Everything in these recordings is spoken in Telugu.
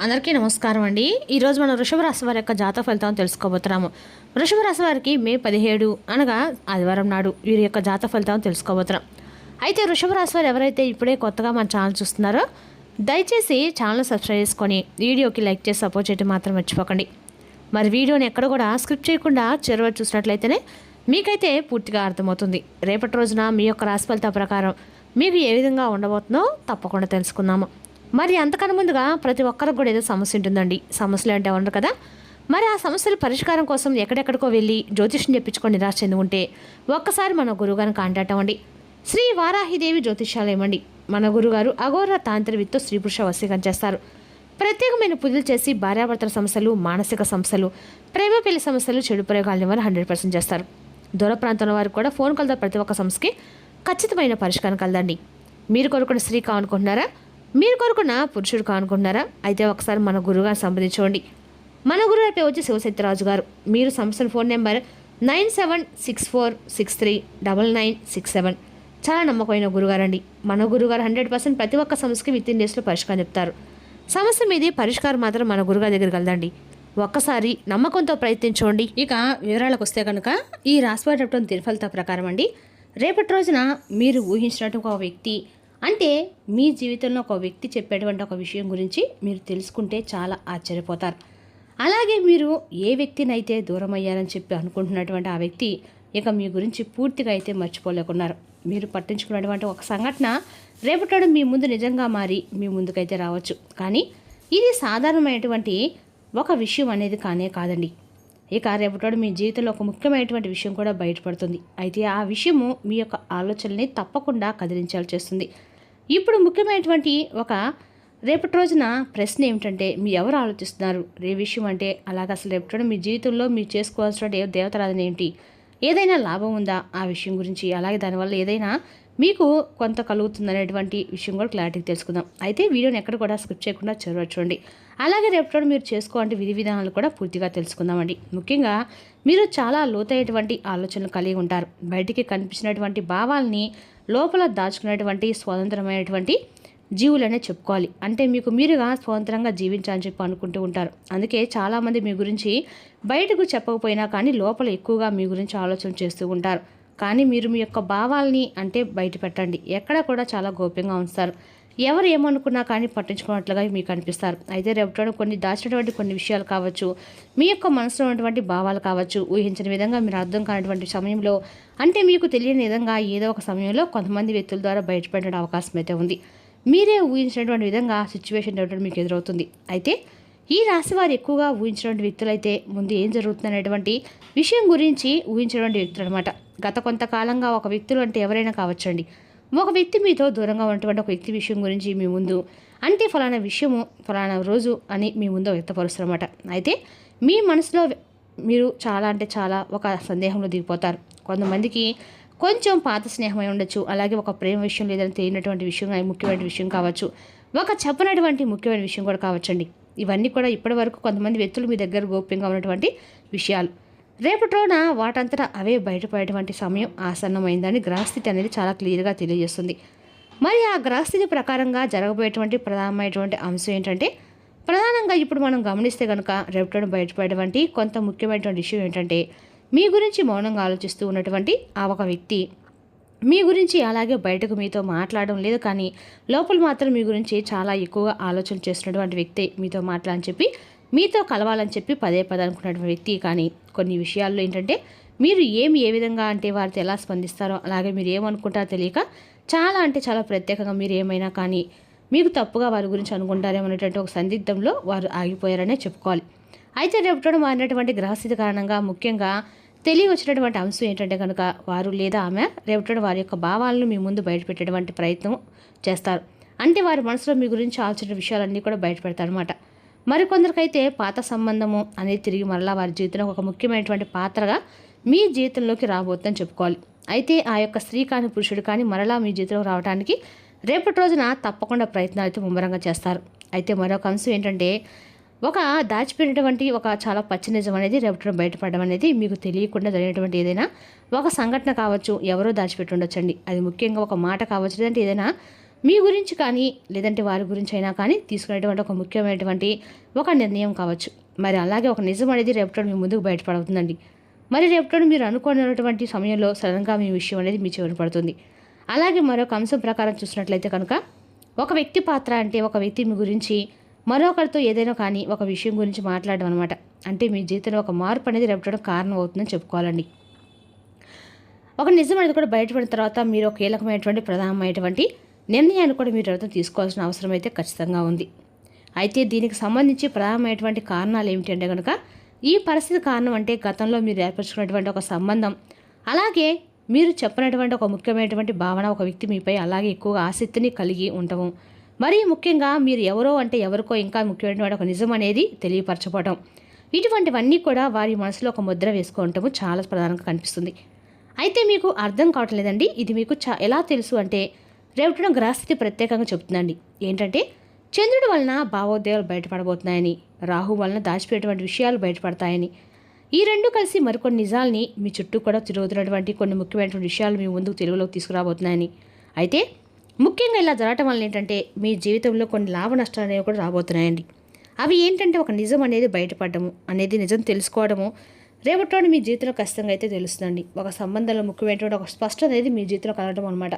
అందరికీ నమస్కారం అండి. ఈరోజు మనం వృషభ రాశి వారి యొక్క జాతక ఫలితాలను తెలుసుకోబోతున్నాము. వృషభ రాశి వారికి మే 17 అనగా ఆదివారం నాడు వీరి యొక్క జాతక ఫలితాలను తెలుసుకోబోతున్నాం. అయితే వృషభ రాశి వారు ఎవరైతే ఇప్పుడే కొత్తగా మన ఛానల్ చూస్తున్నారో దయచేసి ఛానల్ సబ్స్క్రైబ్ చేసుకొని వీడియోకి లైక్ చేసి సపోర్ట్ చేయడం మాత్రం మర్చిపోకండి. మరి వీడియోని ఎక్కడ కూడా స్క్రిప్ట్ చేయకుండా చివరి చూసినట్లయితేనే మీకైతే పూర్తిగా అర్థమవుతుంది. రేపటి రోజున మీ యొక్క రాశి ఫలితాల ప్రకారం మీకు ఏ విధంగా ఉండబోతుందో తప్పకుండా తెలుసుకుందాము. మరి అంతకన్నా ముందుగా ప్రతి ఒక్కరికి కూడా ఏదో సమస్య ఉంటుందండి. సమస్యలు అంటే ఉండరు కదా. మరి ఆ సమస్యల పరిష్కారం కోసం ఎక్కడెక్కడికో వెళ్ళి జ్యోతిష్యం చెప్పించుకొని నిరాశ చెందుకుంటే ఒక్కసారి మన గురువుగారిని కాంటాక్ట్ అవ్వండి. శ్రీ వారాహిదేవి జ్యోతిష్యాలయం అండి. మన గురుగారు అఘోర తాంత్రికతో స్త్రీ పురుష వశీకరణ చేస్తారు. ప్రత్యేకమైన పూజలు చేసి భార్యాభర్తల సమస్యలు, మానసిక సమస్యలు, ప్రేమ పెళ్లి సమస్యలు, చెడు ప్రయోగాల నివారణ 100% చేస్తారు. దూర ప్రాంతంలో వారికి కూడా ఫోన్ కాల్తో ప్రతి ఒక్క సమస్యకి ఖచ్చితమైన పరిష్కారం కలదండి. మీరు కోరుకున్న స్త్రీ కావాలనుకుంటున్నారా? మీరు కోరుకున్న పురుషుడు కానుకుంటున్నారా? అయితే ఒకసారి మన గురువుగారు సంప్రదించుకోండి. మన గురుగారి పేరు వచ్చి శివశక్తిరాజు గారు. మీరు సంస్థల ఫోన్ నెంబర్ 9764639967. చాలా నమ్మకమైన గురుగారండి. మన గురుగారు 100% ప్రతి ఒక్క సమస్యకి విత్-ఇన్ డేస్లో పరిష్కారం చెప్తారు. సమస్య మీది పరిష్కారం మాత్రం మన గురుగారి దగ్గర కలదండి. ఒక్కసారి నమ్మకంతో ప్రయత్నించండి. ఇక వివరాలకు వస్తే కనుక ఈ రాసిపడటం తిరుఫలిత ప్రకారం అండి, రేపటి రోజున మీరు ఊహించినట్టు ఒక వ్యక్తి అంటే మీ జీవితంలో ఒక వ్యక్తి చెప్పేటువంటి ఒక విషయం గురించి మీరు తెలుసుకుంటే చాలా ఆశ్చర్యపోతారు. అలాగే మీరు ఏ వ్యక్తినైతే దూరం అయ్యారని చెప్పి అనుకుంటున్నటువంటి ఆ వ్యక్తి ఇక మీ గురించి పూర్తిగా అయితే మర్చిపోలేకున్నారు. మీరు పట్టించుకున్నటువంటి ఒక సంఘటన రేపటి మీ ముందు నిజంగా మారి మీ ముందుకైతే రావచ్చు. కానీ ఇది సాధారణమైనటువంటి ఒక విషయం అనేది కానే కాదండి. ఇక రేపటి మీ జీవితంలో ఒక ముఖ్యమైనటువంటి విషయం కూడా బయటపడుతుంది. అయితే ఆ విషయము మీ యొక్క ఆలోచనల్ని తప్పకుండా కదిలించాల్సి చేస్తుంది. ఇప్పుడు ముఖ్యమైనటువంటి ఒక రేపటి రోజున ప్రశ్న ఏమిటంటే, మీ ఎవరు ఆలోచిస్తున్నారు రే విషయం అంటే అలాగ అసలు రేపటి మీ జీవితంలో మీరు చేసుకోవాల్సిన దేవతారాధన ఏంటి, ఏదైనా లాభం ఉందా ఆ విషయం గురించి, అలాగే దానివల్ల ఏదైనా మీకు కొంత కలుగుతుందనేటువంటి విషయం కూడా క్లారిటీగా తెలుసుకుందాం. అయితే వీడియోని ఎక్కడ కూడా స్కిప్ చేయకుండా చూడండి. అలాగే రేపటి మీరు చేసుకోవాలంటే విధి విధానాలు కూడా పూర్తిగా తెలుసుకుందామండి. ముఖ్యంగా మీరు చాలా లోతైనటువంటి ఆలోచనలు కలిగి ఉంటారు. బయటికి కనిపించినటువంటి భావాల్ని లోపల దాచుకునేటువంటి స్వతంత్రమైనటువంటి జీవులనే చెప్పుకోవాలి. అంటే మీకు మీరుగా స్వతంత్రంగా జీవించాలని చెప్పి అనుకుంటూ ఉంటారు. అందుకే చాలామంది మీ గురించి బయటకు చెప్పకపోయినా కానీ లోపల ఎక్కువగా మీ గురించి ఆలోచన చేస్తూ ఉంటారు. కానీ మీరు మీ యొక్క భావాల్ని అంటే బయట పెట్టండి. ఎక్కడ కూడా చాలా గోప్యంగా ఉంచుతారు. ఎవరు ఏమనుకున్నా కానీ పట్టించుకున్నట్లుగా మీకు అనిపిస్తారు. అయితే రేపటి కొన్ని దాచినటువంటి కొన్ని విషయాలు కావచ్చు, మీ యొక్క మనసులో ఉన్నటువంటి భావాలు కావచ్చు, ఊహించిన విధంగా మీరు అర్థం కానటువంటి సమయంలో అంటే మీకు తెలియని విధంగా ఏదో ఒక సమయంలో కొంతమంది వ్యక్తుల ద్వారా బయటపడే అవకాశం అయితే ఉంది. మీరే ఊహించినటువంటి విధంగా సిచ్యువేషన్ మీకు ఎదురవుతుంది. అయితే ఈ రాశి వారు ఎక్కువగా ఊహించినటువంటి వ్యక్తులైతే ముందు ఏం జరుగుతుందనేటువంటి విషయం గురించి ఊహించినటువంటి వ్యక్తులు అనమాట. గత కొంతకాలంగా ఒక వ్యక్తులు అంటే ఎవరైనా కావచ్చండి. ఒక వ్యక్తి మీతో దూరంగా ఉన్నటువంటి ఒక వ్యక్తి విషయం గురించి మీ ముందు అంటే ఫలానా విషయము ఫలానా రోజు అని మీ ముందు వ్యక్తపరుస్తారన్నమాట. అయితే మీ మనసులో మీరు చాలా అంటే చాలా ఒక సందేహంలో దిగిపోతారు. కొంతమందికి కొంచెం పాత స్నేహమై ఉండొచ్చు, అలాగే ఒక ప్రేమ విషయం లేదని తెలియనటువంటి విషయం ముఖ్యమైన విషయం కావచ్చు, ఒక చెప్పనటువంటి ముఖ్యమైన విషయం కూడా కావచ్చండి. ఇవన్నీ కూడా ఇప్పటి వరకు కొంతమంది వ్యక్తులు మీ దగ్గర గోప్యంగా ఉన్నటువంటి విషయాలు రేపటి రోజున వాటంతటా అవే బయటపడేటువంటి సమయం ఆసన్నమైందని గ్రహస్థితి అనేది చాలా క్లియర్గా తెలియజేస్తుంది. మరి ఆ గ్రహస్థితి ప్రకారంగా జరగబోయేటువంటి ప్రధానమైనటువంటి అంశం ఏంటంటే, ప్రధానంగా ఇప్పుడు మనం గమనిస్తే కనుక రేపటి బయటపడేటువంటి కొంత ముఖ్యమైనటువంటి విషయం ఏంటంటే, మీ గురించి మౌనంగా ఆలోచిస్తూ ఉన్నటువంటి ఆ ఒక వ్యక్తి మీ గురించి అలాగే బయటకు మీతో మాట్లాడడం లేదు, కానీ లోపల మాత్రం మీ గురించి చాలా ఎక్కువగా ఆలోచన చేస్తున్నటువంటి వ్యక్తి మీతో మాట్లాడని చెప్పి మీతో కలవాలని చెప్పి పదే అనుకున్నటువంటి వ్యక్తి. కానీ కొన్ని విషయాల్లో ఏంటంటే మీరు ఏ విధంగా అంటే వారితో ఎలా స్పందిస్తారో, అలాగే మీరు ఏమనుకుంటారో తెలియక చాలా అంటే చాలా ప్రత్యేకంగా మీరు ఏమైనా కానీ మీకు తప్పుగా వారి గురించి అనుకుంటారేమనేటువంటి ఒక సందిగ్ధంలో వారు ఆగిపోయారనే చెప్పుకోవాలి. అయితే రేపటి మారినటువంటి గ్రహస్థితి కారణంగా ముఖ్యంగా తెలియవచ్చినటువంటి అంశం ఏంటంటే కనుక వారు లేదా ఆమె రేపటి వారి యొక్క భావాలను మీ ముందు బయటపెట్టేటువంటి ప్రయత్నం చేస్తారు. అంటే వారి మనసులో మీ గురించి ఆలోచన విషయాలన్నీ కూడా బయటపెడతారనమాట. మరికొందరికైతే పాత సంబంధము అనేది తిరిగి మరలా వారి జీవితంలో ఒక ముఖ్యమైనటువంటి పాత్రగా మీ జీవితంలోకి రాబోతుందని చెప్పుకోవాలి. అయితే ఆ యొక్క స్త్రీ కానీ పురుషుడు కానీ మరలా మీ జీవితంలో రావడానికి రేపటి రోజున తప్పకుండా ప్రయత్నాలు అయితే ముమ్మరంగా చేస్తారు. అయితే మరొక అంశం ఏంటంటే, ఒక దాచిపెట్టినటువంటి ఒక చాలా పచ్చి నిజం అనేది రేపటి బయటపడడం అనేది మీకు తెలియకుండా జరిగినటువంటి ఏదైనా ఒక సంఘటన కావచ్చు, ఎవరో దాచిపెట్టి ఉండొచ్చండి. అది ముఖ్యంగా ఒక మాట కావచ్చు, లేదంటే ఏదైనా మీ గురించి కానీ లేదంటే వారి గురించి అయినా కానీ తీసుకునేటువంటి ఒక ముఖ్యమైనటువంటి ఒక నిర్ణయం కావచ్చు. మరి అలాగే ఒక నిజం అనేది రేపటి మీ ముందుకు బయటపడుతుందండి. మరి రేపటి మీరు అనుకున్నటువంటి సమయంలో సడన్గా మీ విషయం అనేది మీ చెవిన పడుతుంది. అలాగే మరొక అంశం ప్రకారం చూసినట్లయితే కనుక ఒక వ్యక్తి పాత్ర అంటే ఒక వ్యక్తి మీ గురించి మరొకరితో ఏదైనా కానీ ఒక విషయం గురించి మాట్లాడడం అనమాట. అంటే మీ జీవితంలో ఒక మార్పు అనేది రేపటి కారణం అవుతుందని చెప్పుకోవాలండి. ఒక నిజం అనేది కూడా బయటపడిన తర్వాత మీరు ఒక కీలకమైనటువంటి ప్రధానమైనటువంటి నిర్ణయాన్ని కూడా మీరు అర్థం తీసుకోవాల్సిన అవసరం అయితే ఖచ్చితంగా ఉంది. అయితే దీనికి సంబంధించి ప్రధానమైనటువంటి కారణాలు ఏమిటంటే కనుక ఈ పరిస్థితి కారణం అంటే గతంలో మీరు ఏర్పరచుకున్నటువంటి ఒక సంబంధం, అలాగే మీరు చెప్పినటువంటి ఒక ముఖ్యమైనటువంటి భావన ఒక వ్యక్తి మీపై అలాగే ఎక్కువగా ఆసక్తిని కలిగి ఉండటము, మరీ ముఖ్యంగా మీరు ఎవరో అంటే ఎవరికో ఇంకా ముఖ్యమైనటువంటి ఒక నిజం అనేది తెలియపరచబడటం, ఇటువంటివన్నీ కూడా వారి మనసులో ఒక ముద్ర వేసుకోవటము చాలా ప్రధానంగా కనిపిస్తుంది. అయితే మీకు అర్థం కావట్లేదండి. ఇది మీకు ఎలా తెలుసు అంటే రేపటిన గ్రహస్థితి ప్రత్యేకంగా చెప్తుందండి. ఏంటంటే చంద్రుడి వలన భావోద్వేగాలు బయటపడబోతున్నాయని, రాహు వలన దాచిపోయేటువంటి విషయాలు బయటపడతాయని, ఈ రెండు కలిసి మరికొన్ని నిజాల్ని మీ చుట్టూ కూడా తిరుగుతున్నటువంటి కొన్ని ముఖ్యమైనటువంటి విషయాలు మీ ముందుకు తెలుగులోకి తీసుకురాబోతున్నాయని. అయితే ముఖ్యంగా ఇలా జరగటం వల్ల ఏంటంటే మీ జీవితంలో కొన్ని లాభ నష్టాలు అనేవి కూడా రాబోతున్నాయండి. అవి ఏంటంటే ఒక నిజం అనేది బయటపడము అనేది నిజం తెలుసుకోవడము రేపటి మీ జీవితంలో ఖచ్చితంగా అయితే తెలుస్తుందండి. ఒక సంబంధంలో ముఖ్యమైనటువంటి ఒక స్పష్టత అనేది మీ జీవితంలో కలగడం అనమాట.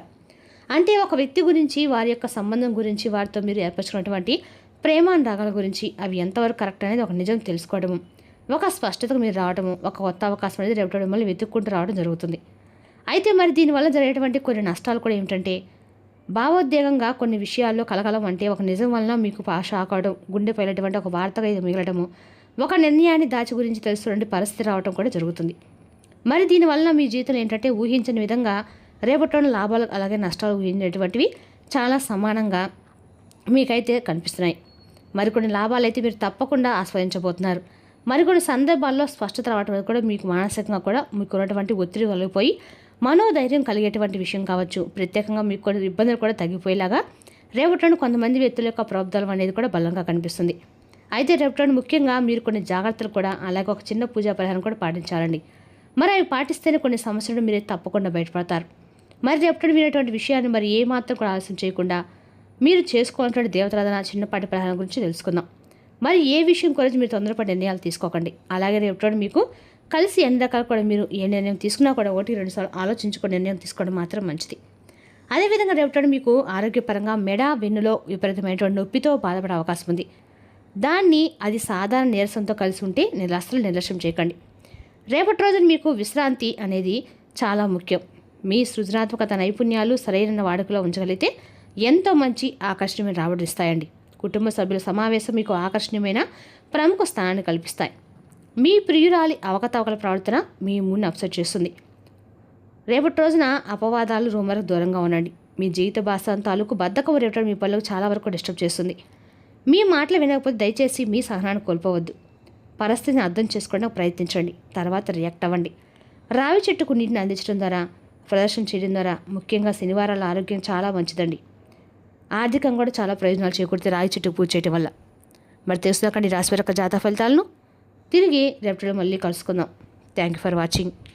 అంటే ఒక వ్యక్తి గురించి, వారి యొక్క సంబంధం గురించి, వారితో మీరు ఏర్పరచుకున్నటువంటి ప్రేమానురాగాల గురించి అవి ఎంతవరకు కరెక్ట్ అనేది ఒక నిజం తెలుసుకోవడము, ఒక స్పష్టతకు మీరు రావడము, ఒక కొత్త అవకాశం అనేది రేపటి మిమ్మల్ని వెతుక్కుంటూ రావడం జరుగుతుంది. అయితే మరి దీనివల్ల జరిగేటువంటి కొన్ని నష్టాలు కూడా ఏమిటంటే భావోద్వేగంగా కొన్ని విషయాల్లో కలకలం అంటే ఒక నిజం వలన మీకు షాక్ అవడం, గుండె పైలటువంటి ఒక వార్తగా ఇది మిగలడము, ఒక నిర్ణయాన్ని దాచి గురించి తెలుసుకునే పరిస్థితి రావడం కూడా జరుగుతుంది. మరి దీనివల్ల మీ జీవితంలో ఏంటంటే ఊహించని విధంగా రేపటిలోని లాభాలు అలాగే నష్టాలు ఊహించేటువంటివి చాలా సమానంగా మీకైతే కనిపిస్తున్నాయి. మరికొన్ని లాభాలు అయితే మీరు తప్పకుండా ఆస్వాదించబోతున్నారు. మరికొన్ని సందర్భాల్లో స్పష్టత రావడం కూడా మీకు మానసికంగా కూడా మీకు ఉన్నటువంటి ఒత్తిడి కలిగిపోయి మనోధైర్యం కలిగేటువంటి విషయం కావచ్చు. ప్రత్యేకంగా మీకు కొన్ని ఇబ్బందులు కూడా తగ్గిపోయేలాగా రేపటిలోని కొంతమంది వ్యక్తుల యొక్క ప్రాబ్లం అనేది కూడా బలంగా కనిపిస్తుంది. అయితే రేపటిలోని ముఖ్యంగా మీరు కొన్ని జాగ్రత్తలు కూడా అలాగే ఒక చిన్న పూజా పరిహారం కూడా పాటించాలండి. మరి అవి పాటిస్తేనే కొన్ని సమస్యలు మీరు తప్పకుండా బయటపడతారు. మరి రేపటి వినేటువంటి విషయాన్ని మరి ఏమాత్రం కూడా ఆలస్యం చేయకుండా మీరు చేసుకోవాల్సినటువంటి దేవతారాధన చిన్నపాటి పరిహారం గురించి తెలుసుకుందాం. మరి ఏ విషయం గురించి మీరు తొందరపడి నిర్ణయాలు తీసుకోకండి. అలాగే రేపటి మీకు కలిసి ఎన్ని రకాలు కూడా మీరు ఏ నిర్ణయం తీసుకున్నా కూడా 1-2 సార్లు ఆలోచించుకొని నిర్ణయం తీసుకోవడం మాత్రం మంచిది. అదేవిధంగా రేపటి మీకు ఆరోగ్యపరంగా మెడ వెన్నులో విపరీతమైనటువంటి నొప్పితో బాధపడే అవకాశం ఉంది. దాన్ని అది సాధారణ నీరసంతో కలిసి ఉంటే అసలు నిర్లక్ష్యం చేయకండి. రేపటి రోజున మీకు విశ్రాంతి అనేది చాలా ముఖ్యం. మీ సృజనాత్మకత నైపుణ్యాలు సరైన వాడుకలో ఉంచగలిగితే ఎంతో మంచి ఆకర్షణీయమైన రాబడిస్తాయండి. కుటుంబ సభ్యుల సమావేశం మీకు ఆకర్షణీయమైన ప్రముఖ స్థానాన్ని కల్పిస్తాయి. మీ ప్రియురాలి అవకతవకల ప్రవర్తన మీ మూడ్ని అప్సెట్ చేస్తుంది. రేపటి రోజున అపవాదాలు రూమర్కు దూరంగా ఉండండి. మీ జీవిత భాష తాలూకు బద్ధకం రేపటి మీ పనులకు చాలా వరకు డిస్టర్బ్ చేస్తుంది. మీ మాటలు వినకపోతే దయచేసి మీ సహనాన్ని కోల్పోవద్దు. పరిస్థితిని అర్థం చేసుకోవడానికి ప్రయత్నించండి. తర్వాత రియాక్ట్ అవ్వండి. రావి చెట్టుకు నీటిని అందించడం ద్వారా, ప్రదర్శన చేయడం ద్వారా, ముఖ్యంగా శనివారాల ఆరోగ్యం చాలా మంచిదండి. ఆర్థికంగా కూడా చాలా ప్రయోజనాలు చేకూరుతాయి రావి చెట్టుకు పూజ చేయడం వల్ల. మరి తెలుసుదాకండి రాశి యొక్క జాతక ఫలితాలను. తిరిగి రేపటిలో మళ్ళీ కలుసుకుందాం. Thank you for watching.